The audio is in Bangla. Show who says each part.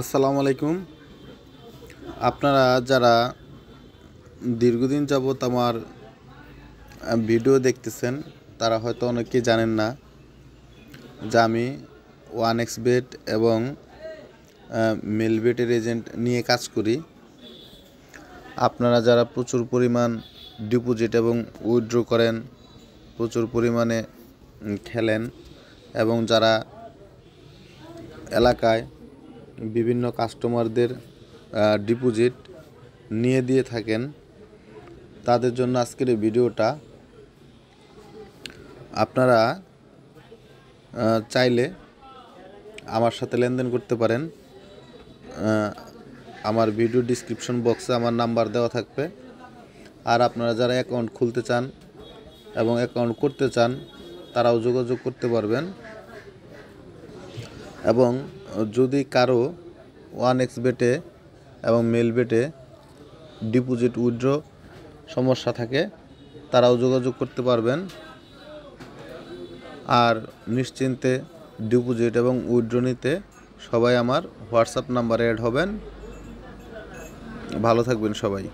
Speaker 1: আসসালামু আলাইকুম। আপনারা যারা দীর্ঘদিন যাবৎ আমার ভিডিও দেখতেছেন তারা হয়তো অনেকেই জানেন না যে আমি OneXBet এবং মেলবেটের এজেন্ট নিয়ে কাজ করি। আপনারা যারা প্রচুর পরিমাণ ডিপোজিট এবং উইথড্র করেন, প্রচুর পরিমাণে খেলেন এবং যারা এলাকায় বিভিন্ন কাস্টমারদের ডিপোজিট নিয়ে দিয়ে থাকেন, তাদের জন্য আজকের এই ভিডিওটা। আপনারা চাইলে আমার সাথে লেনদেন করতে পারেন। আমার ভিডিও ডিসক্রিপশন বক্সে আমার নাম্বার দেওয়া থাকবে। আর আপনারা যারা অ্যাকাউন্ট খুলতে চান এবং অ্যাকাউন্ট করতে চান তারাও যোগাযোগ করতে পারবেন। এবং যদি কারো OneXBet-এ এবং মেলবেটে ডিপোজিট উইথড্র সমস্যা থাকে তারাও যোগাযোগ করতে পারবেন। আর নিশ্চিন্তে ডিপোজিট এবং উইথড্র নিতে সবাই আমার হোয়াটসঅ্যাপ নাম্বারে অ্যাড হবেন। ভালো থাকবেন সবাই।